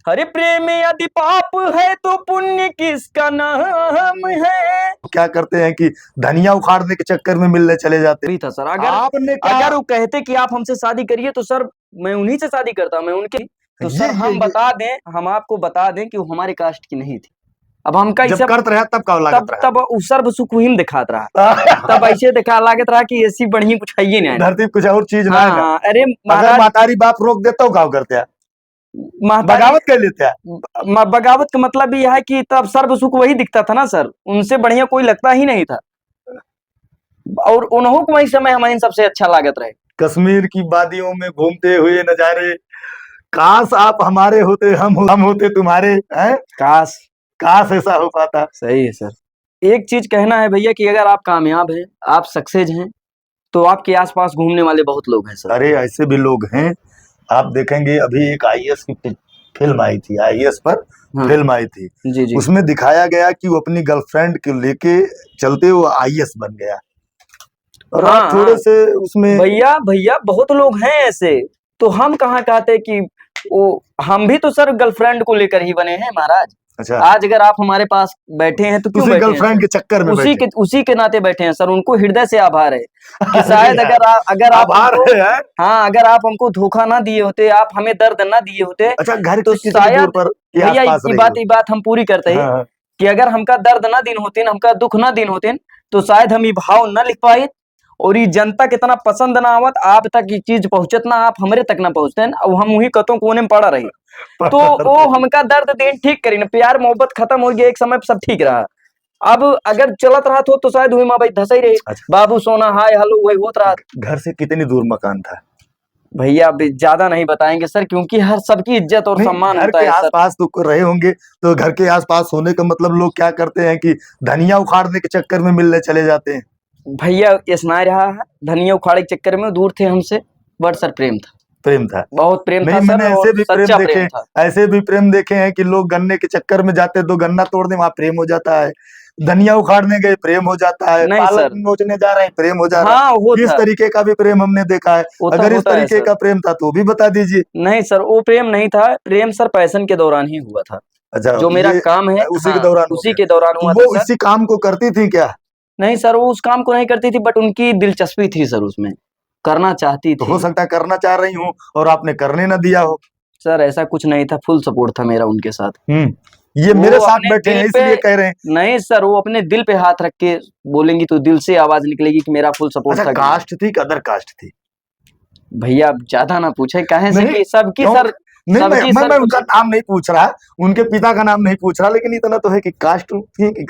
हरे प्रेम यदि पाप है तो पुण्य किसका नाम है। क्या करते हैं कि धनिया उखाड़ने के चक्कर में मिलने चले जाते भी था सर, अगर आपने क्या अगर वो कहते कि आप हमसे शादी करिए तो सर मैं उन्हीं से शादी करता, मैं उनके। तो ये सर हम ये बता दें, हम आपको बता दें कि वो हमारे कास्ट की नहीं थी। अब हमका जब सब करत रहा तब का लागत तब तब उ सर्व सुख हिम दिखात रहा, रहा तब ऐसे दिखा लागत रहा कि ऐसी बढ़िया कुछ है ही नहीं। धरती कुछ और चीज ना है ना। हाँ, अरे अगर महाराज, मातारी बाप रोक देता गाँव करते हैं महतारी बगावत कर लेते हैं। बगावत का मतलब यह है कि तब सर्व सुख वही दिखता था ना सर, उनसे बढ़िया कोई लगता ही नहीं था, और उन्हों को वही समय हमारे सबसे अच्छा लागत रहे। कश्मीर की वादियों में घूमते हुए नजारे, काश आप हमारे होते, हम होते तुम्हारे, हैं? काश काश ऐसा हो पाता। सही है सर। एक चीज कहना है भैया कि अगर आप कामयाब हैं, आप सक्सेस हैं, तो आपके आसपास घूमने वाले बहुत लोग हैं सर। अरे ऐसे भी लोग हैं, आप देखेंगे अभी एक आईएएस की फिल्म आई थी, आईएएस पर हाँ, फिल्म आई थी, जी जी। उसमें दिखाया गया कि वो अपनी गर्लफ्रेंड को लेके चलते वो आईएएस बन गया। और हाँ आप थोड़े हाँ से उसमें भैया भैया बहुत लोग हैं ऐसे, तो हम कहाँ कहते कि वो, हम भी तो सर गर्लफ्रेंड को लेकर ही बने हैं महाराज। अच्छा, आज अगर आप हमारे पास बैठे हैं तो क्यों उसी बैठे हैं गर्लफ्रेंड सर? के चक्कर में बैठे। उसी के नाते बैठे हैं सर, उनको हृदय से आभार है कि अरे शायद यार, अगर आप आभार हमको, है यार। हाँ अगर आप हमको धोखा ना दिए होते, आप हमें दर्द ना दिए होते, अच्छा, घर तो से कितनी दूर शायद पर के भैया आसपास रही हो? ये बात हम पूरी करते हैं हाँ हाँ। कि अगर हमका दर्द ना दिन होते, हमका दुख ना दिन होते, तो शायद हम ये भाव ना लिख पाए, और ये जनता कितना पसंद ना आवत, आप तक ये चीज पहुंचत ना, आप हमरे तक ना पहुंचते, अब हम वही कतों कोने में पड़ा रही। तो वो हमका दर्द देन ठीक करी ना, प्यार मोहब्बत खत्म हो गया, एक समय पे सब ठीक रहा। अब अगर चलत रहा तो शायद हुई माँ भाई धस ही रही, अच्छा, बाबू सोना हाय हेलो वही होत रहा। घर से कितनी दूर मकान था? भैया अब ज्यादा नहीं बताएंगे सर, क्योंकि हर सबकी इज्जत और नहीं, सम्मान घर होता के है सर। आसपास तो रहे होंगे, तो घर के आसपास होने का मतलब लोग क्या करते हैं कि धनिया उखाड़ने के चक्कर में मिलने चले जाते हैं। भैया ये सुना रहा है, धनिया उखाड़े के चक्कर में दूर थे हमसे, बट सर प्रेम था, प्रेम था। बहुत प्रेम नहीं, था मैंने सर, ऐसे और भी प्रेम सच्चा देखे, प्रेम था। ऐसे भी प्रेम देखे हैं कि लोग गन्ने के चक्कर में जाते तो गन्ना तोड़ने वहां प्रेम हो जाता है, धनिया उखाड़ने गए प्रेम हो जाता है, नहीं पालक सर, नोचने जा रहे हैं प्रेम हो जा रहा हाँ वो है। इस था, तरीके का भी प्रेम हमने देखा है। होता अगर इस होता है तरीके सर। का प्रेम था तो भी बता दीजिए। नहीं सर वो प्रेम नहीं था, प्रेम सर पैशन के दौरान ही हुआ था, अच्छा, जो मेरा ये काम है, उसी के हाँ दौरान हो उसी गया। के दौरान तो हुआ था वो सर। इसी काम को करती थी क्या? नहीं सर वो उस काम को नहीं करती थी, बट उनकी दिलचस्पी थी सर, उसमें करना चाहती तो थी। हो सकता है करना चाह रही हूँ और आपने करने ना दिया हो। सर ऐसा कुछ नहीं था, फुल सपोर्ट था मेरा उनके साथ। ये वो मेरे साथ अपने बैठे दिल हैं पे, इसलिए कह रहे हैं। नहीं सर वो अपने दिल पे हाथ रख के बोलेंगी तो दिल से आवाज निकलेगी कि मेरा फुल अच्छा, सपोर्ट था कि नहीं। कास्ट थी कि अदर कास्ट थी? भैया आप ज्यादा ना पूछे, कहे से नहीं, कि सबकी क्यों? सर, नहीं, सबकी सर मैं कुछ। उनका नाम नहीं पूछ रहा, उनके पिता का नाम नहीं पूछ रहा, लेकिन इतना तो है कि कास्ट थी कि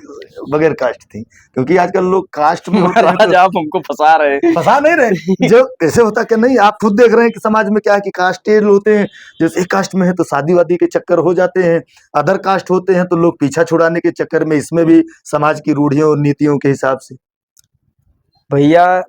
बगैर कास्ट थी, क्योंकि आजकल लोग कास्ट में होते हैं महाराज तो आप हमको फंसा रहे हैं। फंसा नहीं रहे। जो कैसे होता क्या, नहीं आप खुद देख रहे हैं कि समाज में क्या है कि कास्टेड होते हैं, जैसे एक कास्ट में है तो शादी वादी के चक्कर हो जाते हैं, अदर कास्ट होते हैं तो लोग पीछा छुड़ाने के चक्कर में, इसमें भी समाज की रूढ़ियों और नीतियों के हिसाब से भैया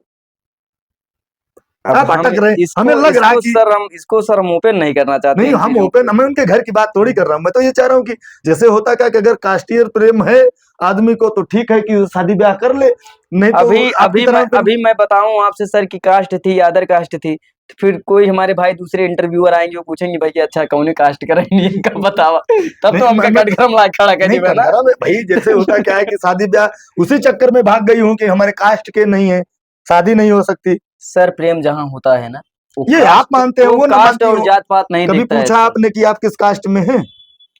अब आप हम अटक रहे हैं। हमें इसको लग रहा है कि इसको सर हम ओपन नहीं करना चाहते नहीं, इन हम चीजों को। ओपन, मैं उनके घर की बात थोड़ी कर रहा हूँ, मैं तो ये चाह रहा हूँ कि जैसे होता क्या कि अगर कास्टीय प्रेम है आदमी को तो ठीक है कि शादी ब्याह कर ले, नहीं तो अभी आपकी तरह फिर अभी मैं बताऊं आपसे सर की कास्ट थी या अदर कास्ट थी, तो फिर कोई हमारे भाई दूसरे इंटरव्यूअर आएंगे, वो पूछेंगे भाई अच्छा कौन कास्ट का रहनी है कब बतावा, तब तो नहीं, हमका कटघरम ला खड़ा कर नहीं जीवे ना। कटघरा में भाई, जैसे होता क्या है कि शादी ब्याह उसी चक्कर में भाग गई हूँ कि हमारे कास्ट के नहीं है, शादी नहीं हो सकती। सर प्रेम जहाँ होता है ना, ये आप मानते हैं, वो वो ना कास्ट मानती और हो। जात पात नहीं कभी देखता है पूछा सर। आपने कि आप किस कास्ट में हैं?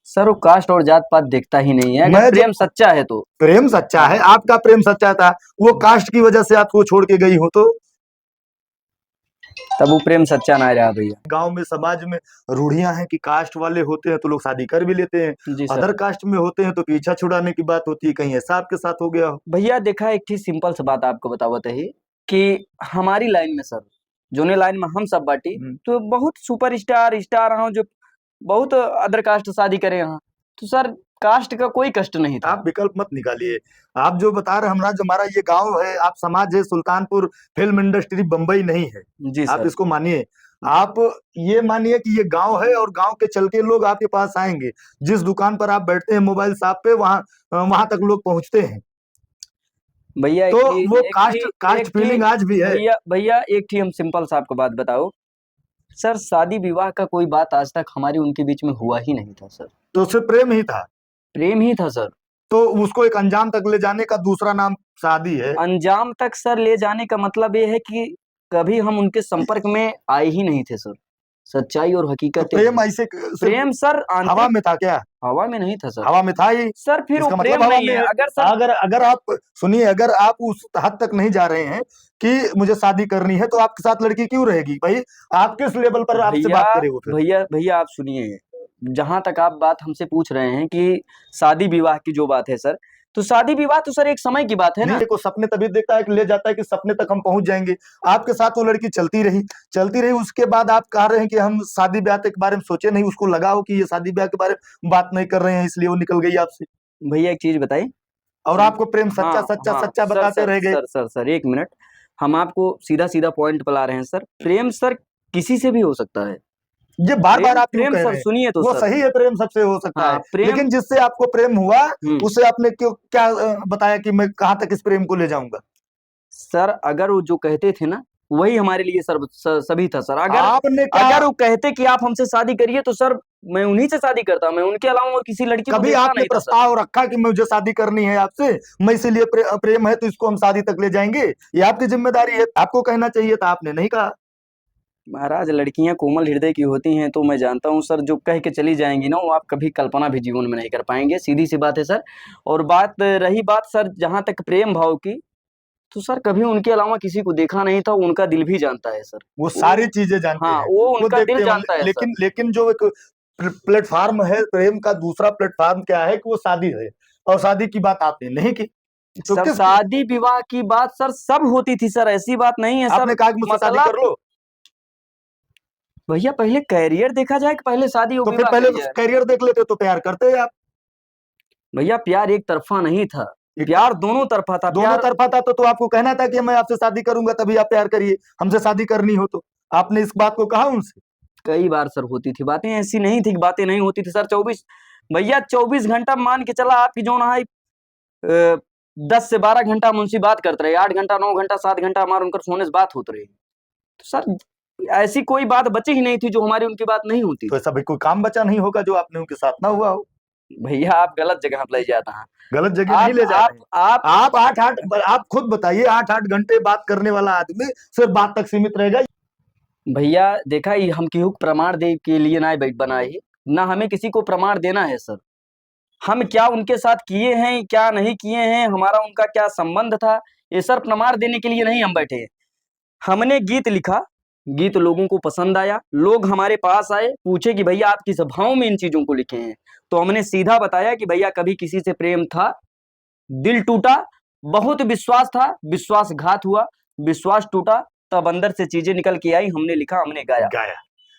सर वो कास्ट और जात पात देखता ही नहीं है, अगर मैं प्रेम सच्चा है तो। प्रेम सच्चा है, आपका प्रेम सच्चा था, वो कास्ट की वजह से आपको छोड़ के गई हो तो तब वो प्रेम सच्चा ना रहा भैया। गांव में समाज में रूढ़ियां हैं कि कास्ट वाले होते हैं तो लोग शादी कर भी लेते हैं, जी सर। अदर कास्ट में होते हैं तो पीछा छुड़ाने की बात होती है, कहीं ऐसा आपके साथ हो गया हो? भैया देखा एक चीज सिंपल सी बात आपको बतावत है कि हमारी लाइन में सर, जोने लाइन में हम सब बाटी, तो बहुत सुपर स्टार स्टार हाँ जो बहुत अदर कास्ट शादी करे हाँ, तो सर कास्ट का कोई कष्ट नहीं था। आप विकल्प मत निकालिए। आप जो बता रहे हैं, हमारा ये गांव है, आप समाज है, सुल्तानपुर फिल्म इंडस्ट्री बम्बई नहीं है। जी आप सर। इसको मानिए, आप ये मानिए कि ये गांव है और गांव के चल के लोग आपके पास आएंगे, जिस दुकान पर आप बैठते हैं मोबाइल शॉप पे, वहां वहां तक लोग पहुंचते हैं। भैया तो वो कास्ट कास्ट एक थी फीलिंग आज भी है। भैया भैया एक थी हम सिंपल सा आपको बात बताओ सर शादी विवाह का कोई बात आज तक हमारी उनके बीच में हुआ ही नहीं था सर। तो उससे प्रेम ही था। प्रेम ही था सर। तो उसको एक अंजाम तक ले जाने का दूसरा नाम शादी है। अंजाम तक सर ले जाने का मतलब ये है कि कभी हम उनके संपर्क में आए ही नहीं थे सर। सच्चाई और तो हकीकत प्रेम है। ऐसे प्रेम सर हवा आंतरिक में था क्या? हवा में नहीं था सर। हवा में था ही। सर फिर वो इसका प्रेम मतलब हवा नहीं में है। है। अगर सर अगर आप सुनिए, अगर आप उस हद तक नहीं जा रहे हैं कि मुझे शादी करनी है, तो आपके साथ लड़की क्यों रहेगी भाई? आप किस लेवल पर आपसे भैया बात करे वो फिर? भैया भैया आप सुनिए, जहां तक आप बात हमसे पूछ रहे हैं कि शादी विवाह की जो बात है सर, तो शादी विवाह तो सर एक समय की बात है ना। नहीं, को सपने तभी देखता है कि ले जाता है कि सपने तक हम पहुंच जाएंगे। आपके साथ वो लड़की चलती रही, उसके बाद आप कह रहे हैं कि हम शादी ब्याह के बारे में सोचे नहीं, उसको लगा हो कि ये शादी ब्याह के बारे में बात नहीं कर रहे हैं, इसलिए वो निकल गई आपसे। भैया एक चीज बताइए। और आपको प्रेम हाँ सच्चा हाँ सच्चा सर बताते सर रह गए। सर सर सर एक मिनट, हम आपको सीधा सीधा पॉइंट पे ला रहे हैं सर। प्रेम सर किसी से भी हो सकता है। ये बार बार प्रेम आप क्यों प्रेम कह सर रहे हैं? सुनिए तो वो सर। सही है, प्रेम सबसे हो सकता है, हाँ प्रेम। लेकिन जिससे आपको प्रेम हुआ हम्म। उसे आपने क्यों क्या बताया कि मैं कहाँ तक इस प्रेम को ले जाऊंगा? सर अगर वो जो कहते थे ना, वही हमारे लिए सभी था सर। अगर आपने क्या अगर वो कहते कि आप हमसे शादी करिए तो सर मैं उन्हीं से शादी करता। मैं उनके अलावा और किसी लड़की को कभी देखता आपने नहीं था सर। प्रस्ताव रखा कि मुझे शादी करनी है आपसे, मैं इसीलिए प्रेम है तो इसको हम शादी तक ले जाएंगे? ये आपकी जिम्मेदारी है, आपको कहना चाहिए था, आपने नहीं कहा। महाराज लड़कियां कोमल हृदय की होती हैं, तो मैं जानता हूं सर, जो कह के चली जाएंगी ना, वो आप कभी कल्पना भी जीवन में नहीं कर पाएंगे। सीधी सी बात है सर। और बात रही बात सर जहां तक प्रेम भाव की, तो सर कभी उनके अलावा किसी को देखा नहीं था। उनका दिल भी जानता है सर। वो वो सारी चीजें जानते हाँ हैं, वो वो उनका दिल देखते हैं, जानता है सर। लेकिन जो एक प्लेटफॉर्म है प्रेम का, दूसरा प्लेटफॉर्म क्या है कि वो शादी है, और शादी की बात आपने नहीं की। तो सर किस शादी विवाह की बात सर सब होती थी सर, ऐसी बात नहीं है सर। आपने कहा कि मुझसे शादी मसला कर लो? भैया पहले कैरियर देखा जाए कि पहले शादी और तो फिर विवाह पहले करी जाए। करियर देख लेते तो प्यार करते आप। भैया प्यार एक तरफा नहीं था, प्यार दोनों तरफा था। दोनों प्यार तरफा था, तो आपको कहना था कि मैं आपसे शादी करूंगा तभी आप प्यार करिए, हमसे शादी करनी हो तो। आपने इस बात को कहा उनसे? कई बार सर होती थी बातें, ऐसी नहीं थी कि बातें नहीं होती थी सर। 24 भैया 24 घंटा मान के चला आपकी जो ना है 10 से 12 घंटा हम उनसे बात करते रहे। 8 घंटा 9 घंटा 7 घंटा हमारे उनकर सोने से बात होती रही। तो सर ऐसी कोई बात बची ही नहीं थी जो हमारी उनकी बात नहीं होती तो थी। ऐसा भी कोई काम बचा नहीं होगा जो आपने उनके साथ ना हुआ हो। भैया आप गलत जगह पर ले जाता है। गलत जगह नहीं ले जा रहे हैं। आप आप खुद बताइए, 8 8 घंटे बात करने वाला आदमी सिर्फ बात तक सीमित रहेगा? भैया देखा ही हम केहू को प्रमाण दे के लिए ना बनाए ही, ना हमें किसी को प्रमाण देना है सर। हम क्या उनके साथ किए हैं क्या नहीं किए हैं, हमारा उनका क्या संबंध था, ये सर प्रमाण देने के लिए नहीं हम बैठे हैं। हमने गीत लिखा, गीत लोगों को पसंद आया, लोग हमारे पास आए पूछे कि भैया आप किस भाव में इन चीजों को लिखे हैं। तो हमने सीधा बताया कि भैया कभी किसी से प्रेम था, दिल टूटा, बहुत विश्वास था, विश्वासघात हुआ, विश्वास टूटा, तब अंदर से चीजें निकल के आई, हमने लिखा हमने गाया,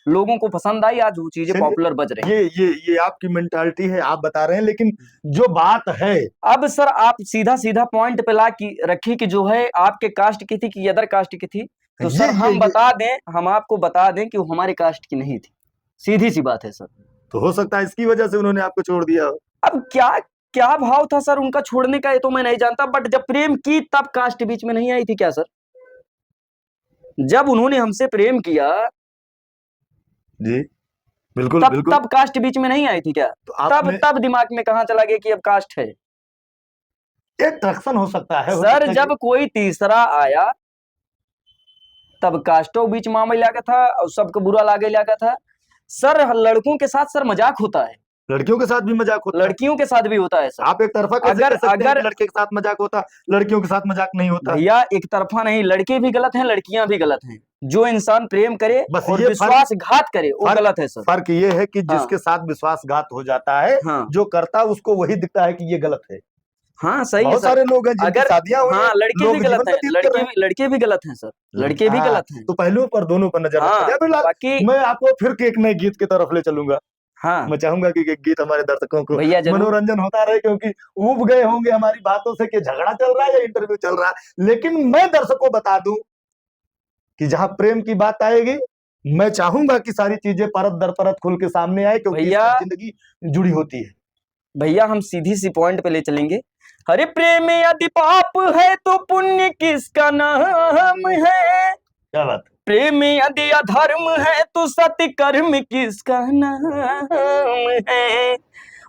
लोगों को पसंद आई, आज वो चीजें पॉपुलर बज रही हैं। ये आपकी मेंटालिटी है, आप बता रहे हैं, लेकिन जो बात है अब सर आप सीधा सीधा पॉइंट पे ला की रखी कि जो है आपके कास्ट की थी कि अदर कास्ट की थी, तो सर हम बता दें, हम आपको बता दें कि वो हमारे कास्ट की नहीं थी। सीधी सी बात है सर। तो हो सकता है इसकी वजह से उन्होंने आपको छोड़ दिया हो। अब क्या क्या भाव था सर उनका छोड़ने का, ये तो मैं नहीं जानता, बट जब प्रेम की तब कास्ट बीच में नहीं आई थी क्या सर? जब उन्होंने हमसे प्रेम किया जी बिल्कुल तब बिल्कुल। तब कास्ट बीच में नहीं आई थी क्या? तो तब दिमाग में कहां चला गया कि अब कास्ट है? अट्रैक्शन हो सकता है, सर जब कोई तीसरा आया तब कास्टों बीच मामला लगा था और सबको बुरा लागे लगा था। सर लड़कों के साथ सर मजाक होता है, लड़कियों के साथ भी मजाक होता है, लड़कियों के साथ भी होता है सर। आप एक तरफा कैसे कह सकते हैं कि लड़के के साथ मजाक होता, लड़कियों के साथ मजाक नहीं होता? भैया एक तरफा नहीं, लड़के भी गलत हैं, लड़कियां भी गलत हैं। जो इंसान प्रेम करे बस और ये विश्वासघात करे वो गलत है सर। फर्क ये है कि जिसके साथ विश्वासघात हो जाता है, जो करता है उसको वही दिखता है कि ये गलत है। हाँ सही है बहुत सर। सारे लोग हैं जिनकी शादियां हुई हाँ हैं, लड़के भी गलत हैं, लड़के भी गलत हैं सर, लड़के भी गलत हैं। तो पहलुओं पर दोनों पर नजर रखा जाए। बाकी मैं आपको फिर एक नए गीत की तरफ ले चलूंगा। हाँ मैं चाहूंगा कि एक गीत हमारे दर्शकों को भैया मनोरंजन होता रहे, क्योंकि ऊब गए होंगे हमारी बातों से कि झगड़ा चल रहा है या इंटरव्यू चल रहा है। लेकिन मैं दर्शकों को बता दूं कि जहां प्रेम की बात आएगी, मैं चाहूंगा कि सारी चीजें परत दर परत खुल के सामने आए, क्योंकि जिंदगी जुड़ी होती है। भैया हम सीधी सी पॉइंट पे ले चलेंगे। हरे प्रेम यदि पाप है तो पुण्य किसका नाम है? क्या बात है? प्रेम यदि अधर्म है तो सत्य कर्म किसका नाम है,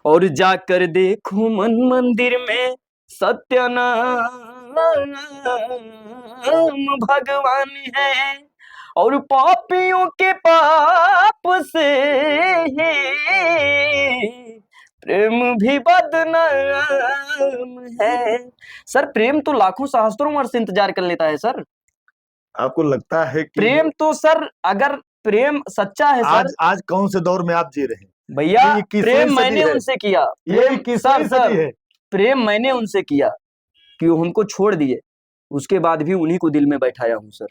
और जाकर देखो मन मंदिर में सत्य नाम भगवान है, और पापियों के पाप से प्रेम भी बदनाम है। सर प्रेम तो लाखों सहस्त्रों वर्ष इंतजार कर लेता है सर। आपको लगता है कि प्रेम तो सर, अगर प्रेम सच्चा है सर, आज कौन से दौर में आप जी रहे हैं? भैया ये 21वीं प्रेम सदी मैंने है। उनसे किया, ये प्रेम 21वीं सर सदी है। प्रेम मैंने उनसे किया कि वो हमको छोड़ दिए, उसके बाद भी उन्हीं को दिल में बैठाया हूँ सर।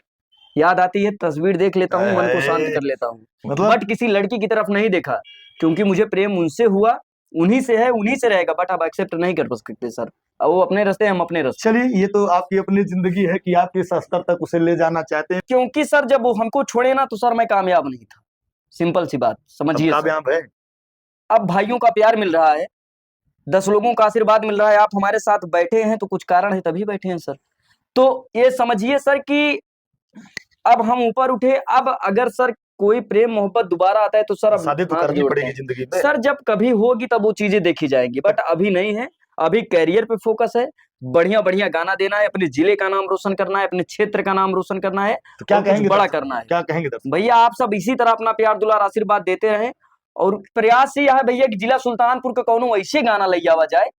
याद आती है, तस्वीर देख लेता हूँ, मन को शांत कर लेता हूँ, मतलब बट किसी लड़की की तरफ नहीं देखा, क्योंकि मुझे प्रेम उनसे हुआ, उन्हीं से है, उन्हीं से रहेगा, बट आप एक्सेप्ट नहीं कर सकते सर। अब वो अपने रास्ते, हम अपने रास्ते। चलिए, ये तो आपकी अपनी जिंदगी है कि आप किस स्तर तक उसे ले जाना चाहते हैं। क्योंकि सर जब वो हमको छोड़े ना तो सर मैं कामयाब नहीं था, सिंपल सी बात समझिए सर। कामयाब है। अब भाइयों का प्यार मिल रहा है, 10 लोगों का आशीर्वाद मिल रहा है, आप हमारे साथ बैठे हैं तो कुछ कारण है तभी बैठे हैं सर। तो ये समझिए सर कि अब हम ऊपर उठे। अब अगर सर कोई प्रेम मोहब्बत दोबारा आता है तो सर अब शादी तो हाथ करनी जोड़ते पड़ेगी हैं जिंदगी में। सर, जब कभी होगी तब वो चीजें देखी जाएंगी, बट अभी नहीं है। अभी कैरियर पे फोकस है, बढ़िया बढ़िया गाना देना है, अपने जिले का नाम रोशन करना है, अपने क्षेत्र का नाम रोशन करना है, तो क्या और कुछ कहेंगे बड़ा दर्शक? करना है। क्या कहेंगे दर्शक? भैया आप सब इसी तरह अपना प्यार दुलार आशीर्वाद देते रहें, और प्रयास यह है भैया कि जिला सुल्तानपुर का कोनो ऐसे गाना ले आवा जाए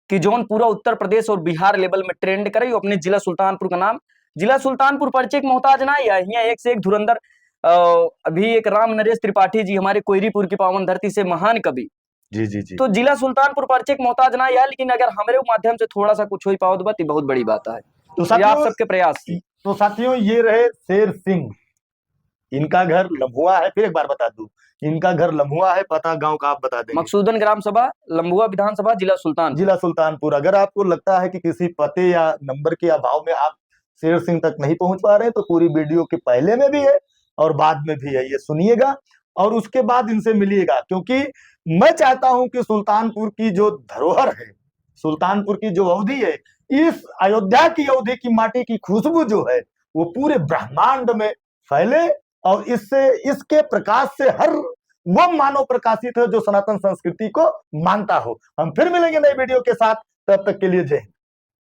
कि जौन पूरा उत्तर प्रदेश और बिहार लेवल में ट्रेंड करे, अपने जिला सुल्तानपुर का नाम। जिला सुल्तानपुर परिचय के मोहताज ना है, यहाँ एक से एक धुरंधर। अभी एक राम नरेश त्रिपाठी जी हमारे कोयरीपुर की पावन धरती से महान कवि, जी जी जी। तो जिला सुल्तानपुर परिचय के मोहताज ना है, लेकिन अगर हमारे माध्यम से थोड़ा सा कुछ हो पाओ तो बहुत बड़ी बात है। तो ये आप सबके प्रयास से। तो साथियों, ये रहे शेर सिंह। इनका घर लम्हुआ है, फिर एक बार बता दूं, इनका घर लम्हुआ है। पता गांव का आप बता देंगे? मकसूदन ग्राम सभा, लम्बुआ विधानसभा, जिला सुल्तान। जिला सुल्तानपुर। अगर आपको लगता है कि किसी पते या नंबर के अभाव में आप शेर सिंह तक नहीं पहुंच पा रहे हैं, तो पूरी वीडियो के पहले में भी है और बाद में भी है, ये सुनिएगा और उसके बाद इनसे मिलिएगा। क्योंकि मैं चाहता हूं कि सुल्तानपुर की जो धरोहर है, सुल्तानपुर की जो अवधि है, इस अयोध्या की अवधि की माटी की खुशबू जो है वो पूरे ब्रह्मांड में फैले, और इससे, इसके प्रकाश से हर वो मानव प्रकाशित है जो सनातन संस्कृति को मानता हो। हम फिर मिलेंगे नई वीडियो के साथ, तब तक के लिए जय हिंद।